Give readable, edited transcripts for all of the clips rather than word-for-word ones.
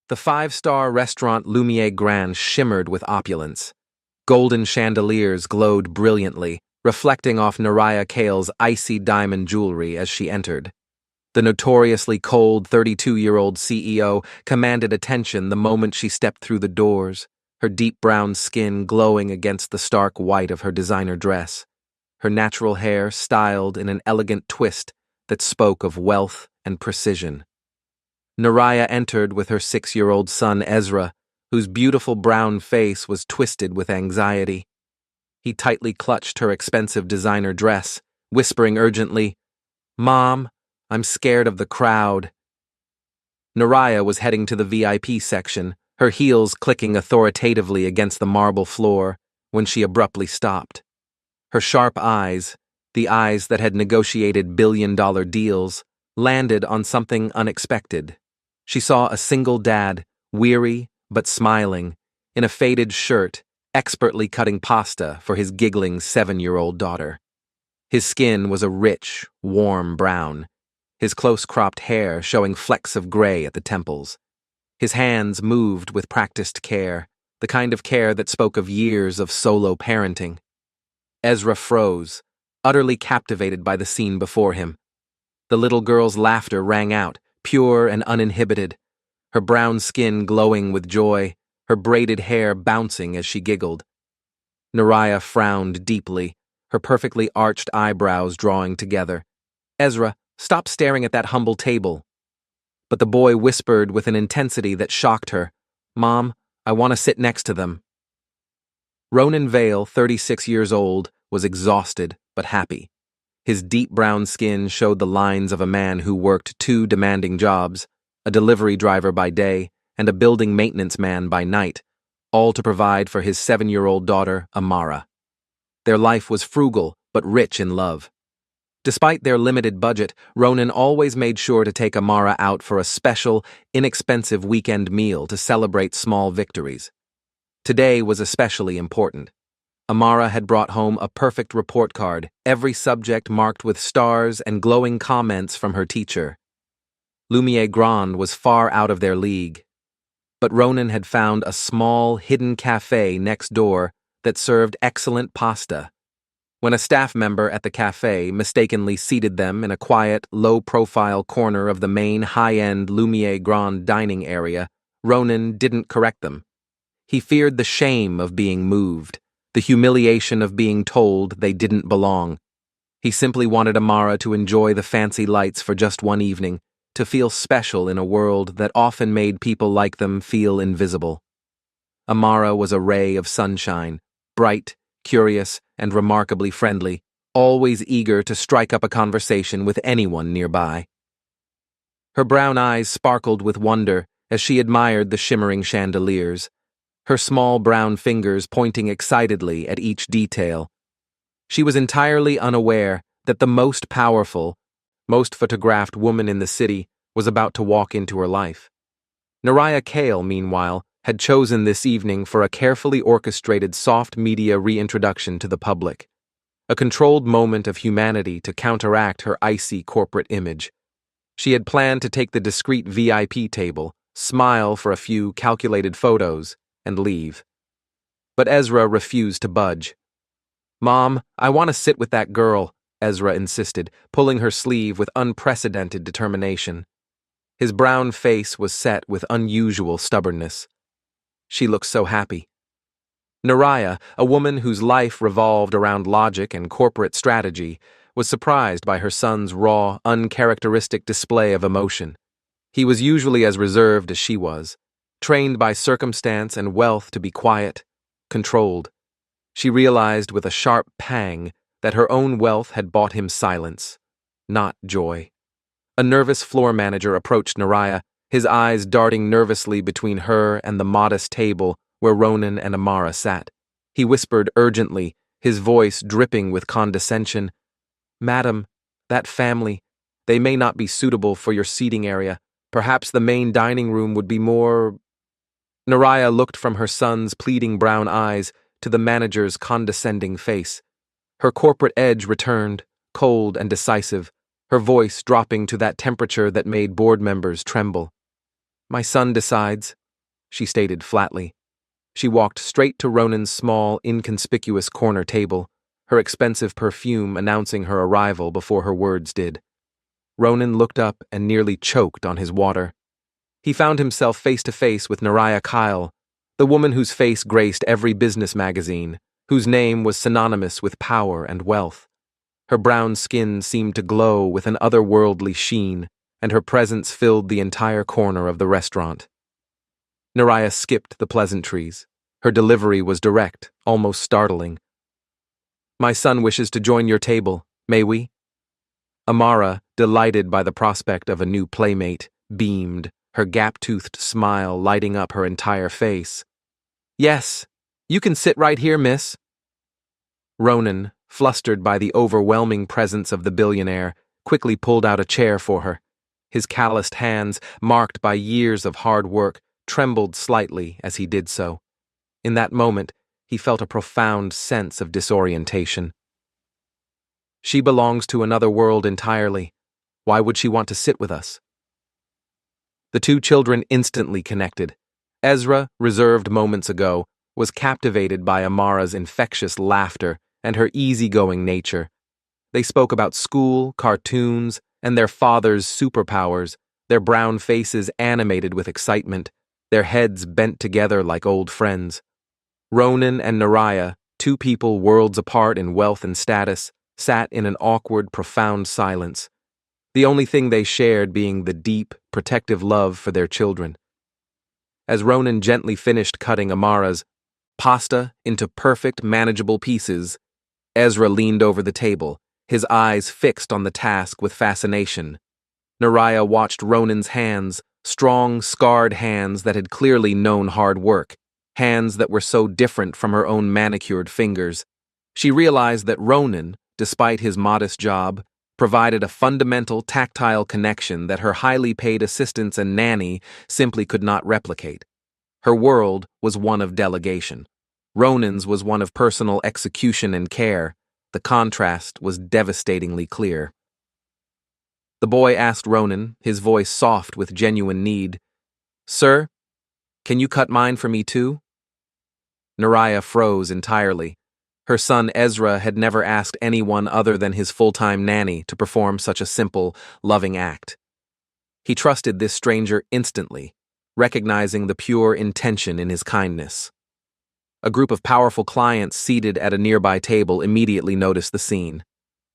The five-star restaurant Lumiere Grand shimmered with opulence. Golden chandeliers glowed brilliantly, reflecting off Naraya Kale's icy diamond jewelry as she entered. The notoriously cold 32-year-old CEO commanded attention the moment she stepped through the doors, her deep brown skin glowing against the stark white of her designer dress, her natural hair styled in an elegant twist that spoke of wealth and precision. Naraya entered with her 6-year-old son Ezra, whose beautiful brown face was twisted with anxiety. He tightly clutched her expensive designer dress, whispering urgently, "Mom, I'm scared of the crowd." Naraya was heading to the VIP section, her heels clicking authoritatively against the marble floor, when she abruptly stopped. Her sharp eyes, the eyes that had negotiated billion-dollar deals, landed on something unexpected. She saw a single dad, weary but smiling, in a faded shirt, expertly cutting pasta for his giggling 7-year-old daughter. His skin was a rich, warm brown, his close-cropped hair showing flecks of gray at the temples. His hands moved with practiced care, the kind of care that spoke of years of solo parenting. Ezra froze, utterly captivated by the scene before him. The little girl's laughter rang out, pure and uninhibited, her brown skin glowing with joy, her braided hair bouncing as she giggled. Naraya frowned deeply, her perfectly arched eyebrows drawing together. "Ezra, stop staring at that humble table." But the boy whispered with an intensity that shocked her, "Mom, I want to sit next to them." Ronan Vale, 36 years old, was exhausted but happy. His deep brown skin showed the lines of a man who worked 2 demanding jobs, a delivery driver by day and a building maintenance man by night, all to provide for his 7-year-old daughter, Amara. Their life was frugal but rich in love. Despite their limited budget, Ronan always made sure to take Amara out for a special, inexpensive weekend meal to celebrate small victories. Today was especially important. Amara had brought home a perfect report card, every subject marked with stars and glowing comments from her teacher. Lumiere Grand was far out of their league, but Ronan had found a small, hidden cafe next door that served excellent pasta. When a staff member at the cafe mistakenly seated them in a quiet, low-profile corner of the main high-end Lumiere Grand dining area, Ronan didn't correct them. He feared the shame of being moved, the humiliation of being told they didn't belong. He simply wanted Amara to enjoy the fancy lights for just one evening, to feel special in a world that often made people like them feel invisible. Amara was a ray of sunshine, bright, curious, and remarkably friendly, always eager to strike up a conversation with anyone nearby. Her brown eyes sparkled with wonder as she admired the shimmering chandeliers, her small brown fingers pointing excitedly at each detail. She was entirely unaware that the most powerful, most photographed woman in the city was about to walk into her life. Naraya Kale, meanwhile, had chosen this evening for a carefully orchestrated soft media reintroduction to the public, a controlled moment of humanity to counteract her icy corporate image. She had planned to take the discreet VIP table, smile for a few calculated photos, and leave. But Ezra refused to budge. "Mom, I want to sit with that girl," Ezra insisted, pulling her sleeve with unprecedented determination. His brown face was set with unusual stubbornness. She looked so happy. Naraya, a woman whose life revolved around logic and corporate strategy, was surprised by her son's raw, uncharacteristic display of emotion. He was usually as reserved as she was, trained by circumstance and wealth to be quiet, controlled. She realized with a sharp pang that her own wealth had bought him silence, not joy. A nervous floor manager approached Naraya, his eyes darting nervously between her and the modest table where Ronan and Amara sat. He whispered urgently, his voice dripping with condescension, "Madam, that family, they may not be suitable for your seating area. Perhaps the main dining room would be more—" Naraya looked from her son's pleading brown eyes to the manager's condescending face. Her corporate edge returned, cold and decisive, her voice dropping to that temperature that made board members tremble. My son decides, she stated flatly. She walked straight to Ronan's small, inconspicuous corner table, her expensive perfume announcing her arrival before her words did. Ronan looked up and nearly choked on his water. He found himself face to face with Nariah Kyle, the woman whose face graced every business magazine, whose name was synonymous with power and wealth. Her brown skin seemed to glow with an otherworldly sheen, and her presence filled the entire corner of the restaurant. Nariah skipped the pleasantries. Her delivery was direct, almost startling. My son wishes to join your table, may we? Amara, delighted by the prospect of a new playmate, beamed, her gap-toothed smile lighting up her entire face. Yes, you can sit right here, miss. Ronan, flustered by the overwhelming presence of the billionaire, quickly pulled out a chair for her. His calloused hands, marked by years of hard work, trembled slightly as he did so. In that moment, he felt a profound sense of disorientation. She belongs to another world entirely. Why would she want to sit with us? The two children instantly connected. Ezra, reserved moments ago, was captivated by Amara's infectious laughter and her easygoing nature. They spoke about school, cartoons, and their father's superpowers, their brown faces animated with excitement, their heads bent together like old friends. Ronan and Nariah, two people worlds apart in wealth and status, sat in an awkward, profound silence, the only thing they shared being the deep, protective love for their children. As Ronan gently finished cutting Amara's pasta into perfect, manageable pieces, Ezra leaned over the table, his eyes fixed on the task with fascination. Nariah watched Ronan's hands, strong, scarred hands that had clearly known hard work, hands that were so different from her own manicured fingers. She realized that Ronan, despite his modest job, provided a fundamental tactile connection that her highly paid assistants and nanny simply could not replicate. Her world was one of delegation. Ronan's was one of personal execution and care. The contrast was devastatingly clear. The boy asked Ronan, his voice soft with genuine need, "Sir, can you cut mine for me too?" Nariah froze entirely. Her son Ezra had never asked anyone other than his full-time nanny to perform such a simple, loving act. He trusted this stranger instantly, recognizing the pure intention in his kindness. A group of powerful clients seated at a nearby table immediately noticed the scene.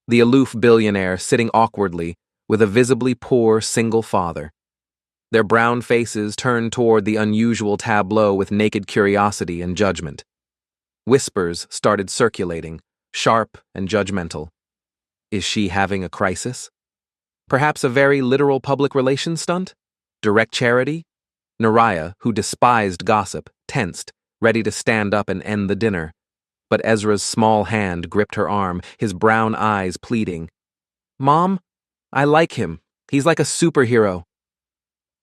The aloof billionaire sitting awkwardly with a visibly poor single father. Their brown faces turned toward the unusual tableau with naked curiosity and judgment. Whispers started circulating, sharp and judgmental. Is she having a crisis? Perhaps a very literal public relations stunt? Direct charity? Nariah, who despised gossip, tensed, ready to stand up and end the dinner. But Ezra's small hand gripped her arm, his brown eyes pleading. "Mom, I like him. He's like a superhero."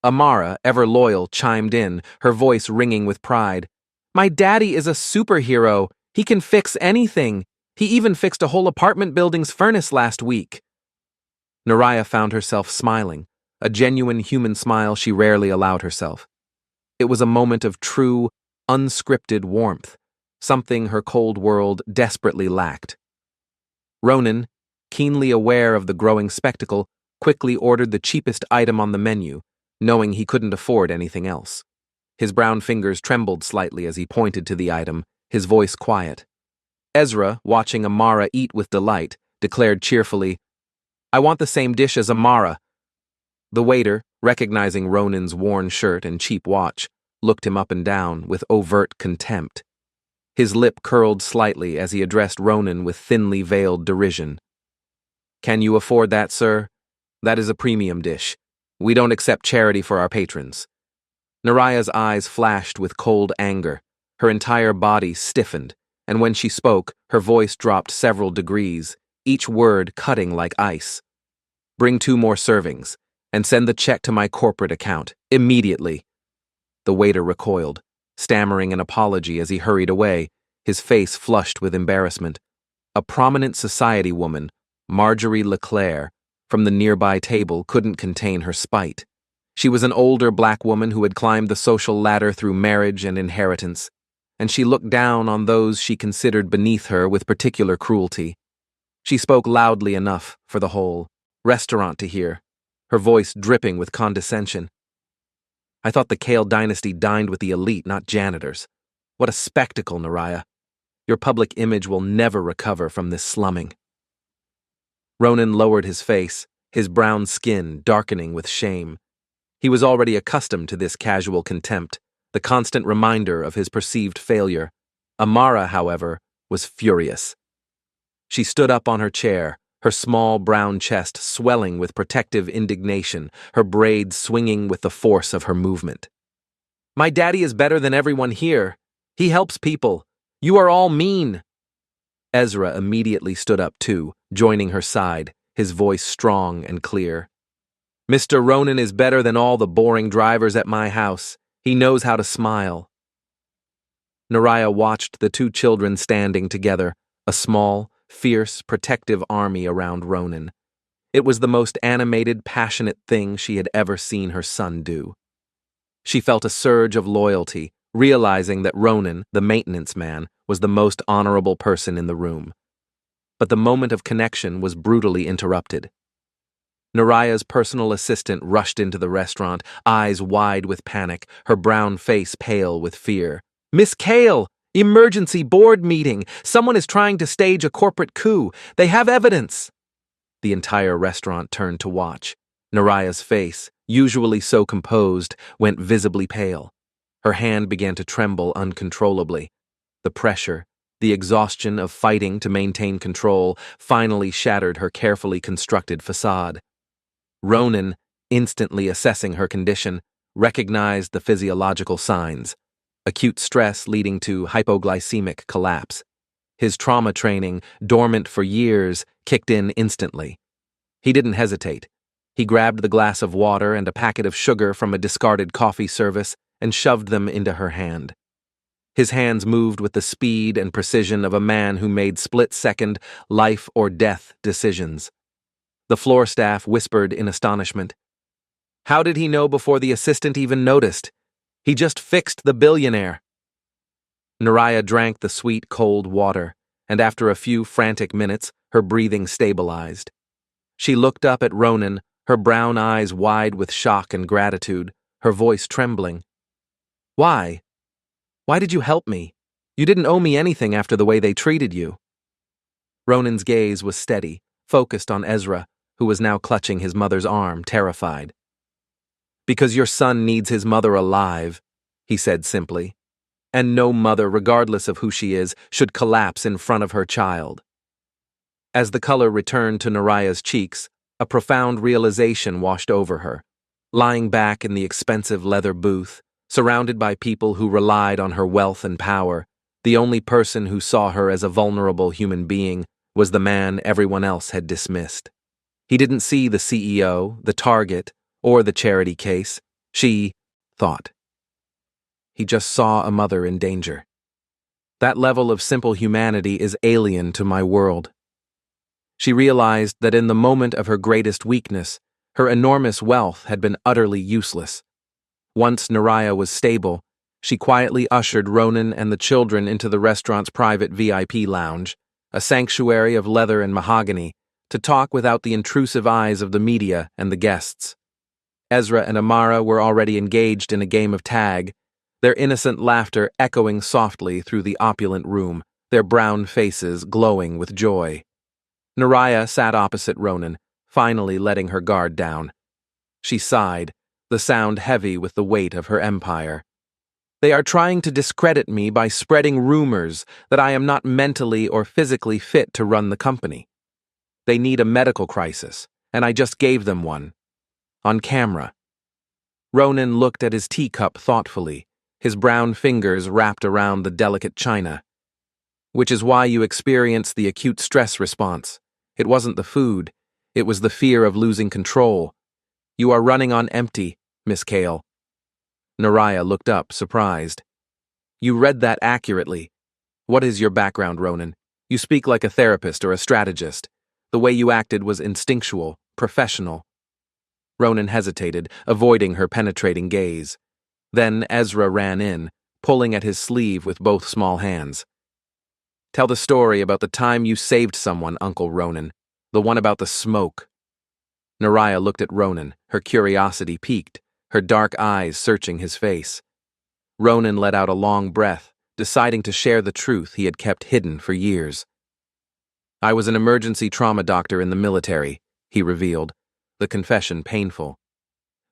Amara, ever loyal, chimed in, her voice ringing with pride. "My daddy is a superhero. He can fix anything. He even fixed a whole apartment building's furnace last week." Nariah found herself smiling, a genuine human smile she rarely allowed herself. It was a moment of true, unscripted warmth, something her cold world desperately lacked. Ronan, keenly aware of the growing spectacle, quickly ordered the cheapest item on the menu, knowing he couldn't afford anything else. His brown fingers trembled slightly as he pointed to the item, his voice quiet. Ezra, watching Amara eat with delight, declared cheerfully, "I want the same dish as Amara." The waiter, recognizing Ronan's worn shirt and cheap watch, looked him up and down with overt contempt. His lip curled slightly as he addressed Ronan with thinly veiled derision. "Can you afford that, sir? That is a premium dish. We don't accept charity for our patrons." Nariah's eyes flashed with cold anger. Her entire body stiffened, and when she spoke, her voice dropped several degrees, each word cutting like ice. "Bring 2 more servings, and send the check to my corporate account, immediately." The waiter recoiled, stammering an apology as he hurried away, his face flushed with embarrassment. A prominent society woman, Marjorie LeClaire, from the nearby table couldn't contain her spite. She was an older black woman who had climbed the social ladder through marriage and inheritance, and she looked down on those she considered beneath her with particular cruelty. She spoke loudly enough for the whole restaurant to hear, her voice dripping with condescension. I thought the Kale dynasty dined with the elite, not janitors. What a spectacle, Nariah. Your public image will never recover from this slumming. Ronan lowered his face, his brown skin darkening with shame. He was already accustomed to this casual contempt, the constant reminder of his perceived failure. Amara, however, was furious. She stood up on her chair, her small brown chest swelling with protective indignation, her braids swinging with the force of her movement. My daddy is better than everyone here. He helps people. You are all mean. Ezra immediately stood up too, joining her side, his voice strong and clear. Mr. Ronan is better than all the boring drivers at my house. He knows how to smile. Nariah watched the two children standing together, a small, fierce, protective army around Ronan. It was the most animated, passionate thing she had ever seen her son do. She felt a surge of loyalty, realizing that Ronan, the maintenance man, was the most honorable person in the room. But the moment of connection was brutally interrupted. Nariah's personal assistant rushed into the restaurant, eyes wide with panic, her brown face pale with fear. Miss Kale! Emergency board meeting! Someone is trying to stage a corporate coup! They have evidence! The entire restaurant turned to watch. Nariah's face, usually so composed, went visibly pale. Her hand began to tremble uncontrollably. The pressure, the exhaustion of fighting to maintain control, finally shattered her carefully constructed facade. Ronan, instantly assessing her condition, recognized the physiological signs. Acute stress leading to hypoglycemic collapse. His trauma training, dormant for years, kicked in instantly. He didn't hesitate. He grabbed the glass of water and a packet of sugar from a discarded coffee service and shoved them into her hand. His hands moved with the speed and precision of a man who made split-second, life-or-death decisions. The floor staff whispered in astonishment. How did he know before the assistant even noticed? He just fixed the billionaire. Nariah drank the sweet, cold water, and after a few frantic minutes, her breathing stabilized. She looked up at Ronan, her brown eyes wide with shock and gratitude, her voice trembling. Why? Why did you help me? You didn't owe me anything after the way they treated you. Ronan's gaze was steady, focused on Ezra, who was now clutching his mother's arm, terrified. Because your son needs his mother alive, he said simply. And no mother, regardless of who she is, should collapse in front of her child. As the color returned to Nariah's cheeks, a profound realization washed over her. Lying back in the expensive leather booth, surrounded by people who relied on her wealth and power, the only person who saw her as a vulnerable human being was the man everyone else had dismissed. He didn't see the CEO, the target, or the charity case. She thought. He just saw a mother in danger. That level of simple humanity is alien to my world. She realized that in the moment of her greatest weakness, her enormous wealth had been utterly useless. Once Nariah was stable, she quietly ushered Ronan and the children into the restaurant's private VIP lounge, a sanctuary of leather and mahogany, to talk without the intrusive eyes of the media and the guests. Ezra and Amara were already engaged in a game of tag, their innocent laughter echoing softly through the opulent room, their brown faces glowing with joy. Nariah sat opposite Ronan, finally letting her guard down. She sighed, the sound heavy with the weight of her empire. They are trying to discredit me by spreading rumors that I am not mentally or physically fit to run the company. They need a medical crisis, and I just gave them one. On camera. Ronan looked at his teacup thoughtfully, his brown fingers wrapped around the delicate china. Which is why you experienced the acute stress response. It wasn't the food, it was the fear of losing control. You are running on empty, Miss Kale. Nariah looked up, surprised. You read that accurately. What is your background, Ronan? You speak like a therapist or a strategist. The way you acted was instinctual, professional. Ronan hesitated, avoiding her penetrating gaze. Then Ezra ran in, pulling at his sleeve with both small hands. "Tell the story about the time you saved someone, Uncle Ronan. The one about the smoke." Nariah looked at Ronan, her curiosity piqued, her dark eyes searching his face. Ronan let out a long breath, deciding to share the truth he had kept hidden for years. "I was an emergency trauma doctor in the military," he revealed, the confession painful.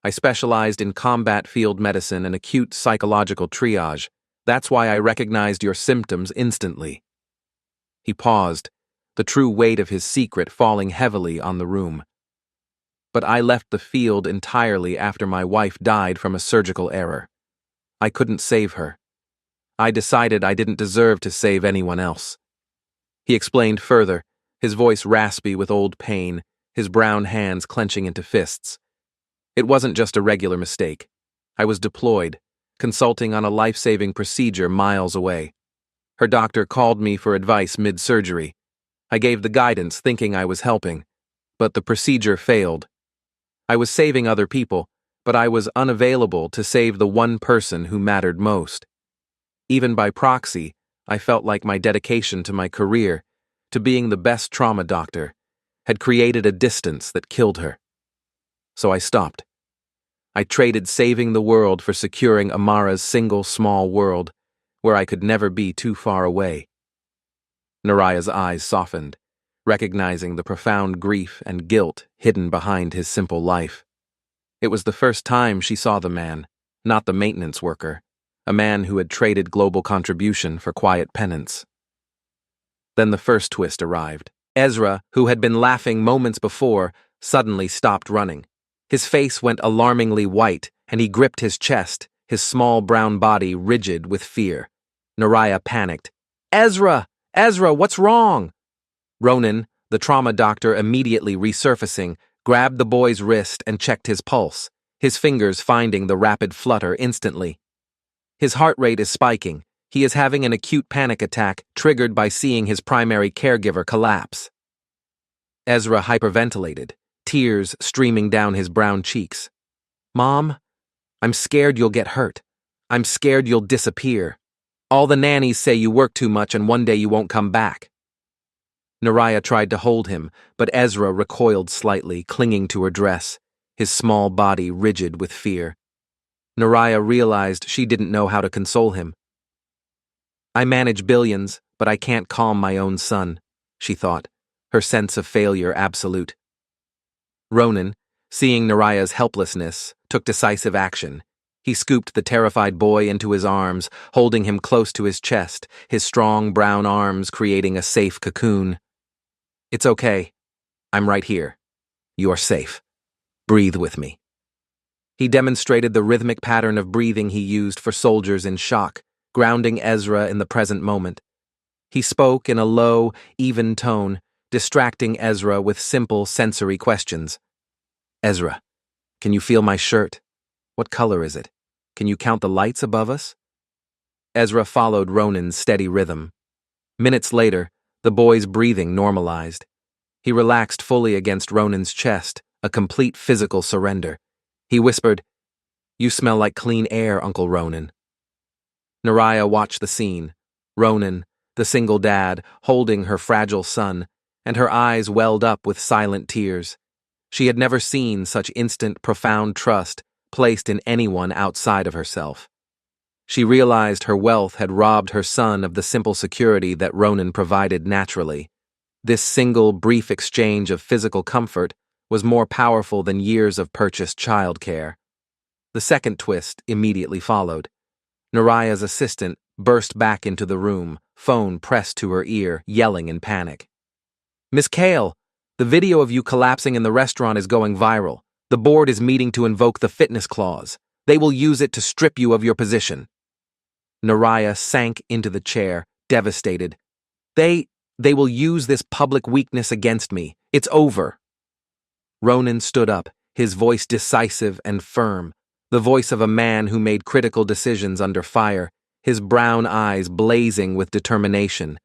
"I specialized in combat field medicine and acute psychological triage. That's why I recognized your symptoms instantly." He paused, the true weight of his secret falling heavily on the room. "But I left the field entirely after my wife died from a surgical error. I couldn't save her. I decided I didn't deserve to save anyone else." He explained further, his voice raspy with old pain, his brown hands clenching into fists. "It wasn't just a regular mistake. I was deployed, consulting on a life-saving procedure miles away. Her doctor called me for advice mid-surgery. I gave the guidance thinking I was helping, but the procedure failed. I was saving other people, but I was unavailable to save the one person who mattered most. Even by proxy, I felt like my dedication to my career, to being the best trauma doctor, had created a distance that killed her. So I stopped. I traded saving the world for securing Amara's single small world, where I could never be too far away." Nariah's eyes softened, recognizing the profound grief and guilt hidden behind his simple life. It was the first time she saw the man, not the maintenance worker, a man who had traded global contribution for quiet penance. Then the first twist arrived. Ezra, who had been laughing moments before, suddenly stopped running. His face went alarmingly white, and he gripped his chest, his small brown body rigid with fear. Nariah panicked. "Ezra! Ezra, what's wrong?" Ronan, the trauma doctor immediately resurfacing, grabbed the boy's wrist and checked his pulse, his fingers finding the rapid flutter instantly. "His heart rate is spiking. He is having an acute panic attack triggered by seeing his primary caregiver collapse." Ezra hyperventilated, tears streaming down his brown cheeks. "Mom, I'm scared you'll get hurt. I'm scared you'll disappear. All the nannies say you work too much and one day you won't come back." Nariah tried to hold him, but Ezra recoiled slightly, clinging to her dress, his small body rigid with fear. Nariah realized she didn't know how to console him. "I manage billions, but I can't calm my own son," she thought, her sense of failure absolute. Ronan, seeing Nariah's helplessness, took decisive action. He scooped the terrified boy into his arms, holding him close to his chest, his strong brown arms creating a safe cocoon. "It's okay. I'm right here. You're safe. Breathe with me." He demonstrated the rhythmic pattern of breathing he used for soldiers in shock, grounding Ezra in the present moment. He spoke in a low, even tone, distracting Ezra with simple sensory questions. "Ezra, can you feel my shirt? What color is it? Can you count the lights above us?" Ezra followed Ronan's steady rhythm. Minutes later, the boy's breathing normalized. He relaxed fully against Ronan's chest, a complete physical surrender. He whispered, "You smell like clean air, Uncle Ronan." Nariah watched the scene, Ronan, the single dad, holding her fragile son, and her eyes welled up with silent tears. She had never seen such instant, profound trust placed in anyone outside of herself. She realized her wealth had robbed her son of the simple security that Ronan provided naturally. This single, brief exchange of physical comfort was more powerful than years of purchased childcare. The second twist immediately followed. Nariah's assistant burst back into the room, phone pressed to her ear, yelling in panic. "Miss Kale, the video of you collapsing in the restaurant is going viral. The board is meeting to invoke the fitness clause. They will use it to strip you of your position." Nariah sank into the chair, devastated. They will use this public weakness against me. It's over." Ronan stood up, his voice decisive and firm, the voice of a man who made critical decisions under fire, his brown eyes blazing with determination.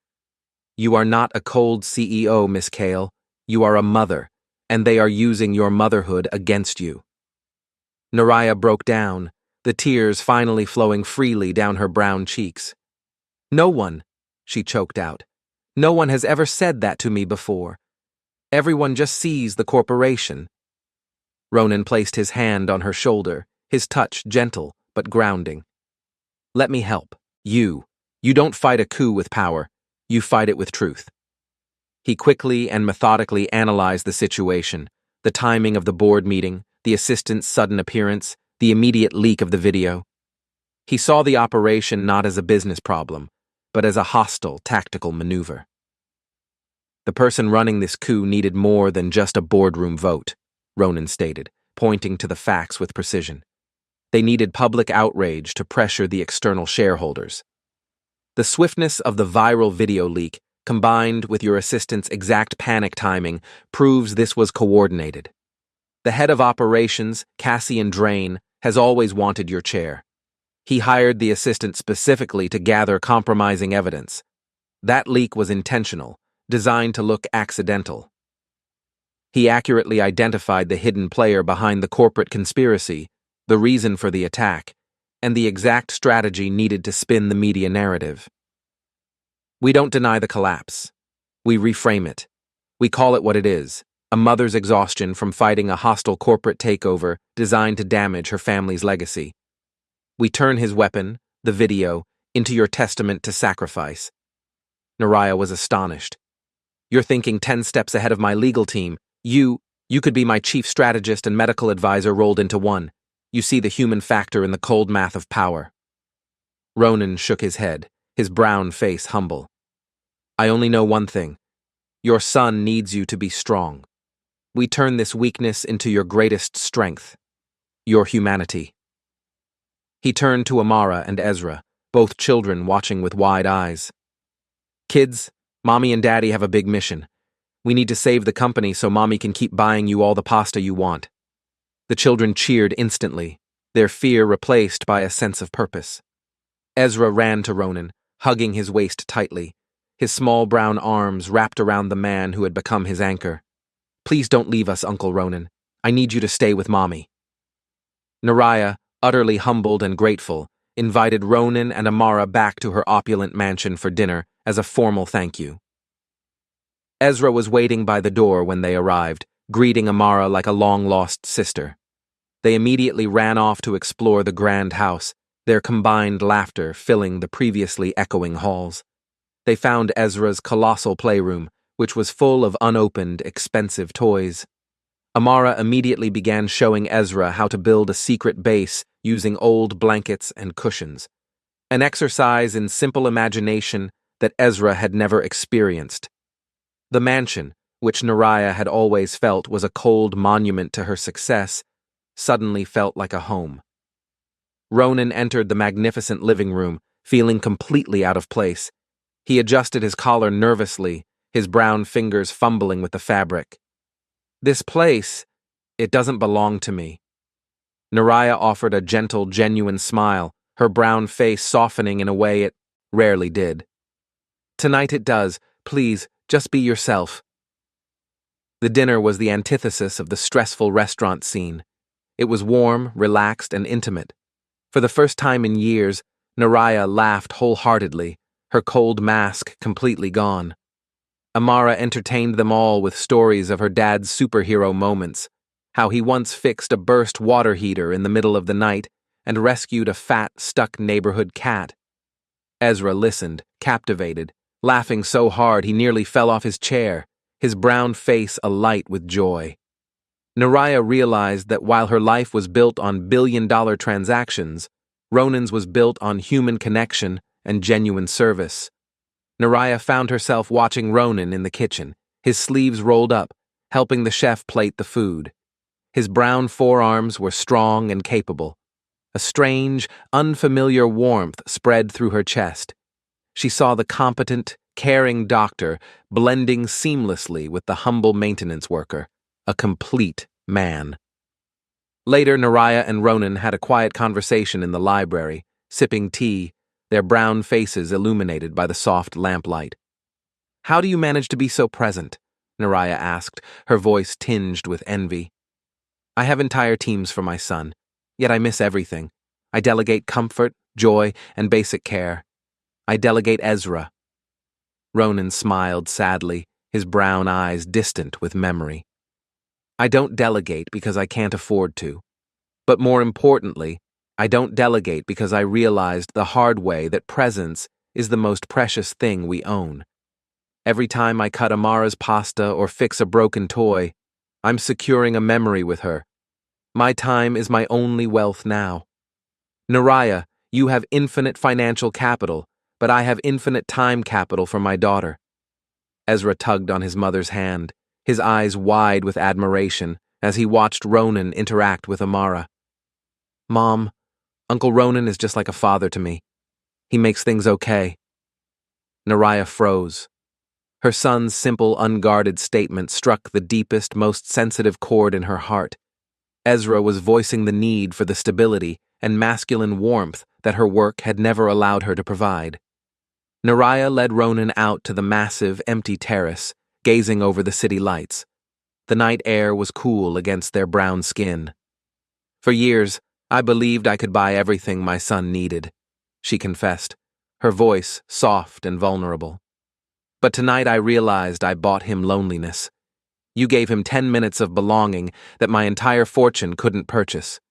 "You are not a cold CEO, Miss Kale. You are a mother, and they are using your motherhood against you." Naraya broke down, the tears finally flowing freely down her brown cheeks. "No one," she choked out. "No one has ever said that to me before. Everyone just sees the corporation." Ronan placed his hand on her shoulder, his touch gentle but grounding. "Let me help. You don't fight a coup with power. You fight it with truth." He quickly and methodically analyzed the situation, the timing of the board meeting, the assistant's sudden appearance, the immediate leak of the video. He saw the operation not as a business problem, but as a hostile, tactical maneuver. The person running this coup needed more than just a boardroom vote, Ronan stated, pointing to the facts with precision. They needed public outrage to pressure the external shareholders. The swiftness of the viral video leak, combined with your assistant's exact panic timing, proves this was coordinated. The head of operations, Cassian Drain, has always wanted your chair. He hired the assistant specifically to gather compromising evidence. That leak was intentional, designed to look accidental. He accurately identified the hidden player behind the corporate conspiracy, the reason for the attack, and the exact strategy needed to spin the media narrative. We don't deny the collapse. We reframe it. We call it what it is, a mother's exhaustion from fighting a hostile corporate takeover designed to damage her family's legacy. We turn his weapon, the video, into your testament to sacrifice. Naraya was astonished. "You're thinking 10 steps ahead of my legal team. You could be my chief strategist and medical advisor rolled into one. You see the human factor in the cold math of power." Ronan shook his head, his brown face humble. "I only know one thing. Your son needs you to be strong. We turn this weakness into your greatest strength, your humanity." He turned to Amara and Ezra, both children watching with wide eyes. "Kids, Mommy and Daddy have a big mission. We need to save the company so Mommy can keep buying you all the pasta you want." The children cheered instantly, their fear replaced by a sense of purpose. Ezra ran to Ronan, hugging his waist tightly, his small brown arms wrapped around the man who had become his anchor. "Please don't leave us, Uncle Ronan. I need you to stay with Mommy." Naraya, utterly humbled and grateful, invited Ronan and Amara back to her opulent mansion for dinner as a formal thank you. Ezra was waiting by the door when they arrived, greeting Amara like a long-lost sister. They immediately ran off to explore the grand house, their combined laughter filling the previously echoing halls. They found Ezra's colossal playroom, which was full of unopened, expensive toys. Amara immediately began showing Ezra how to build a secret base using old blankets and cushions, an exercise in simple imagination that Ezra had never experienced. The mansion, which Naraya had always felt was a cold monument to her success, suddenly felt like a home. Ronan entered the magnificent living room, feeling completely out of place. He adjusted his collar nervously, his brown fingers fumbling with the fabric. "This place, it doesn't belong to me." Naraya offered a gentle, genuine smile, her brown face softening in a way it rarely did. "Tonight it does. Please, just be yourself." The dinner was the antithesis of the stressful restaurant scene. It was warm, relaxed, and intimate. For the first time in years, Naraya laughed wholeheartedly, her cold mask completely gone. Amara entertained them all with stories of her dad's superhero moments, how he once fixed a burst water heater in the middle of the night and rescued a fat, stuck neighborhood cat. Ezra listened, captivated, laughing so hard he nearly fell off his chair, his brown face alight with joy. Naraya realized that while her life was built on billion-dollar transactions, Ronan's was built on human connection and genuine service. Naraya found herself watching Ronan in the kitchen, his sleeves rolled up, helping the chef plate the food. His brown forearms were strong and capable. A strange, unfamiliar warmth spread through her chest. She saw the competent, caring doctor blending seamlessly with the humble maintenance worker, a complete man. Later, Naraya and Ronan had a quiet conversation in the library, sipping tea, their brown faces illuminated by the soft lamplight. "How do you manage to be so present?" Naraya asked, her voice tinged with envy. "I have entire teams for my son. Yet I miss everything. I delegate comfort, joy, and basic care. I delegate Ezra. Ronan smiled sadly, his brown eyes distant with memory. I don't delegate because I can't afford to. But more importantly, I don't delegate because I realized the hard way that presence is the most precious thing we own. Every time I cut Amara's pasta or fix a broken toy, I'm securing a memory with her. My time is my only wealth now. Naraya, you have infinite financial capital, but I have infinite time capital for my daughter. Ezra tugged on his mother's hand, his eyes wide with admiration as he watched Ronan interact with Amara. Mom, Uncle Ronan is just like a father to me. He makes things okay. Naraya froze. Her son's simple, unguarded statement struck the deepest, most sensitive chord in her heart. Ezra was voicing the need for the stability and masculine warmth that her work had never allowed her to provide. Naraya led Ronan out to the massive, empty terrace, gazing over the city lights. The night air was cool against their brown skin. For years, I believed I could buy everything my son needed, she confessed, her voice soft and vulnerable. But tonight I realized I bought him loneliness. You gave him 10 minutes of belonging that my entire fortune couldn't purchase.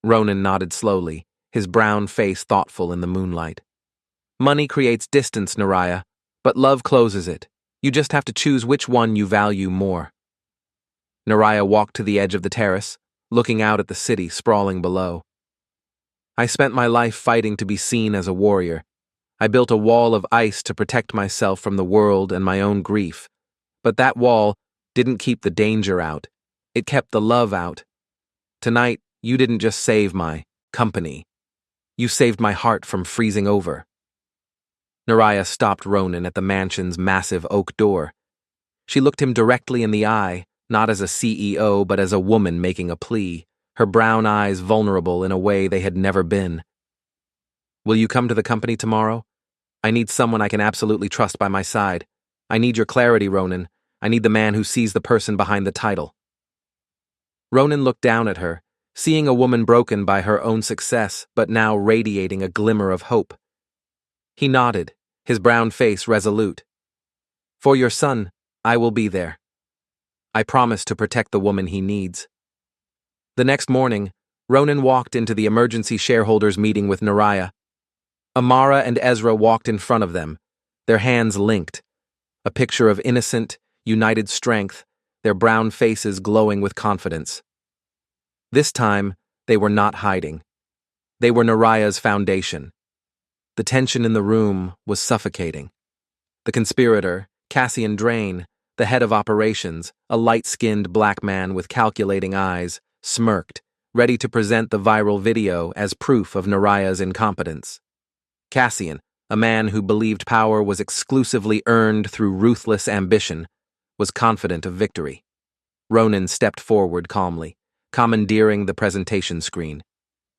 Ronan nodded slowly, his brown face thoughtful in the moonlight. Money creates distance, Naraya, but love closes it. You just have to choose which one you value more. Naraya walked to the edge of the terrace, looking out at the city sprawling below. I spent my life fighting to be seen as a warrior. I built a wall of ice to protect myself from the world and my own grief. But that wall didn't keep the danger out. It kept the love out. Tonight, you didn't just save my company. You saved my heart from freezing over. Naraya stopped Ronan at the mansion's massive oak door. She looked him directly in the eye, not as a CEO but as a woman making a plea, her brown eyes vulnerable in a way they had never been. Will you come to the company tomorrow? I need someone I can absolutely trust by my side. I need your clarity, Ronan. I need the man who sees the person behind the title. Ronan looked down at her, seeing a woman broken by her own success but now radiating a glimmer of hope. He nodded, his brown face resolute. For your son, I will be there. I promise to protect the woman he needs. The next morning, Ronan walked into the emergency shareholders meeting with Naraya. Amara and Ezra walked in front of them, their hands linked, a picture of innocent, united strength, their brown faces glowing with confidence. This time, they were not hiding. They were Naraya's foundation. The tension in the room was suffocating. The conspirator, Cassian Drain, the head of operations, a light-skinned black man with calculating eyes, smirked, ready to present the viral video as proof of Naraya's incompetence. Cassian, a man who believed power was exclusively earned through ruthless ambition, was confident of victory. Ronan stepped forward calmly, commandeering the presentation screen.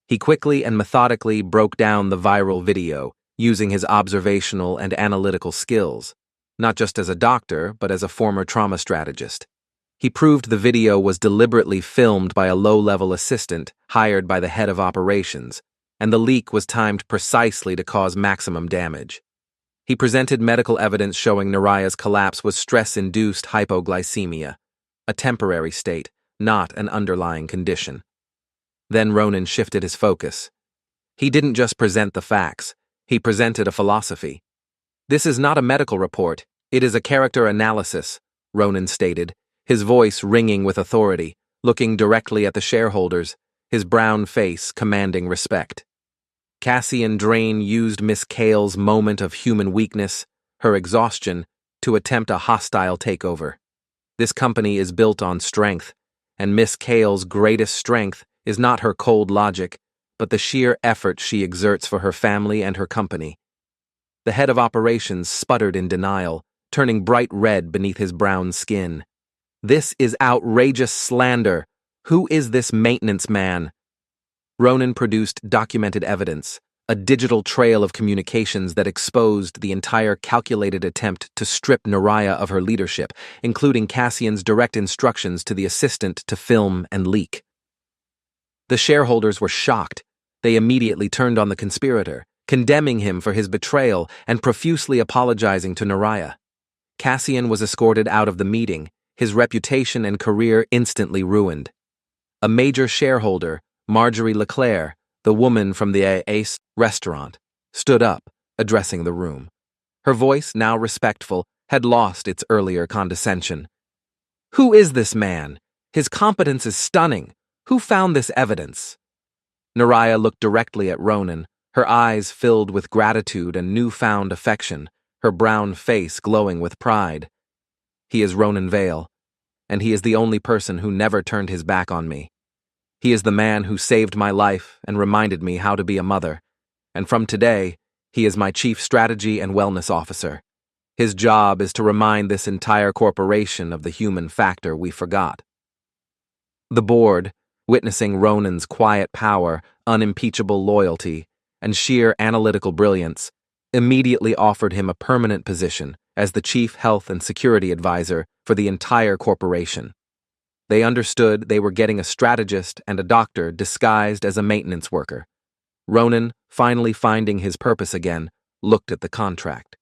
He quickly and methodically broke down the viral video, using his observational and analytical skills, not just as a doctor, but as a former trauma strategist. He proved the video was deliberately filmed by a low-level assistant hired by the head of operations, and the leak was timed precisely to cause maximum damage. He presented medical evidence showing Naraya's collapse was stress-induced hypoglycemia, a temporary state, not an underlying condition. Then Ronan shifted his focus. He didn't just present the facts, he presented a philosophy. This is not a medical report, it is a character analysis, Ronan stated, his voice ringing with authority, looking directly at the shareholders, his brown face commanding respect. Cassian Drain used Miss Kale's moment of human weakness, her exhaustion, to attempt a hostile takeover. This company is built on strength, and Miss Kale's greatest strength is not her cold logic, but the sheer effort she exerts for her family and her company. The head of operations sputtered in denial, turning bright red beneath his brown skin. This is outrageous slander. Who is this maintenance man? Ronan produced documented evidence, a digital trail of communications that exposed the entire calculated attempt to strip Naraya of her leadership, including Cassian's direct instructions to the assistant to film and leak. The shareholders were shocked. They immediately turned on the conspirator, condemning him for his betrayal and profusely apologizing to Naraya. Cassian was escorted out of the meeting, his reputation and career instantly ruined. A major shareholder, Marjorie Leclerc, the woman from the Ace restaurant, stood up, addressing the room. Her voice, now respectful, had lost its earlier condescension. "Who is this man? His competence is stunning. Who found this evidence?" Naraya looked directly at Ronan, her eyes filled with gratitude and newfound affection, her brown face glowing with pride. "He is Ronan Vale, and he is the only person who never turned his back on me. He is the man who saved my life and reminded me how to be a mother, and from today, he is my chief strategy and wellness officer. His job is to remind this entire corporation of the human factor we forgot." The board, witnessing Ronan's quiet power, unimpeachable loyalty, and sheer analytical brilliance, immediately offered him a permanent position as the chief health and security advisor for the entire corporation. They understood they were getting a strategist and a doctor disguised as a maintenance worker. Ronan, finally finding his purpose again, looked at the contract.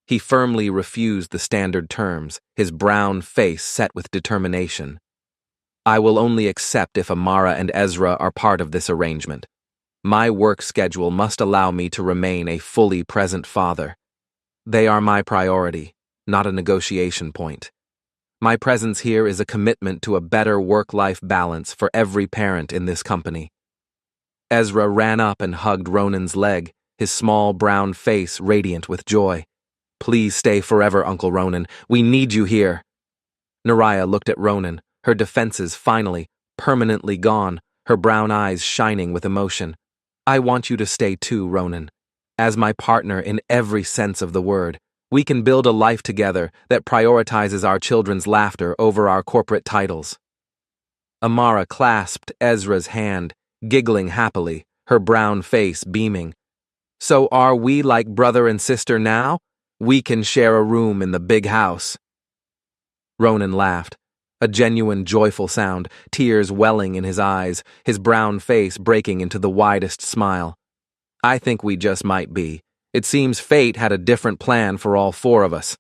He firmly refused the standard terms, his brown face set with determination. "I will only accept if Amara and Ezra are part of this arrangement. My work schedule must allow me to remain a fully present father. They are my priority, not a negotiation point. My presence here is a commitment to a better work-life balance for every parent in this company." Ezra ran up and hugged Ronan's leg, his small brown face radiant with joy. "Please stay forever, Uncle Ronan. We need you here." Naraya looked at Ronan, her defenses finally, permanently gone, her brown eyes shining with emotion. "I want you to stay too, Ronan. As my partner in every sense of the word, we can build a life together that prioritizes our children's laughter over our corporate titles." Amara clasped Ezra's hand, giggling happily, her brown face beaming. "So are we like brother and sister now? We can share a room in the big house." Ronan laughed, a genuine joyful sound, tears welling in his eyes, his brown face breaking into the widest smile. "I think we just might be. It seems fate had a different plan for all four of us."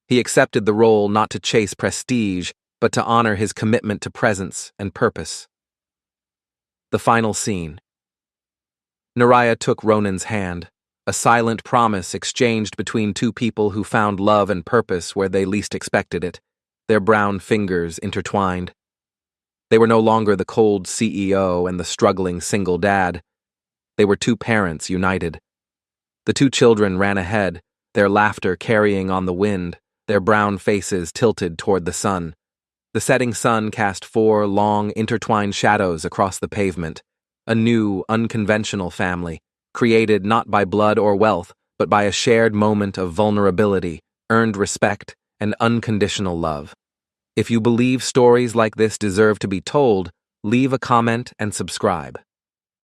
He accepted the role not to chase prestige, but to honor his commitment to presence and purpose. The final scene. Naraya took Ronan's hand, a silent promise exchanged between two people who found love and purpose where they least expected it, their brown fingers intertwined. They were no longer the cold CEO and the struggling single dad. They were two parents united. The two children ran ahead, their laughter carrying on the wind, their brown faces tilted toward the sun. The setting sun cast 4 long, intertwined shadows across the pavement, a new, unconventional family, created not by blood or wealth, but by a shared moment of vulnerability, earned respect, and unconditional love. If you believe stories like this deserve to be told, leave a comment and subscribe.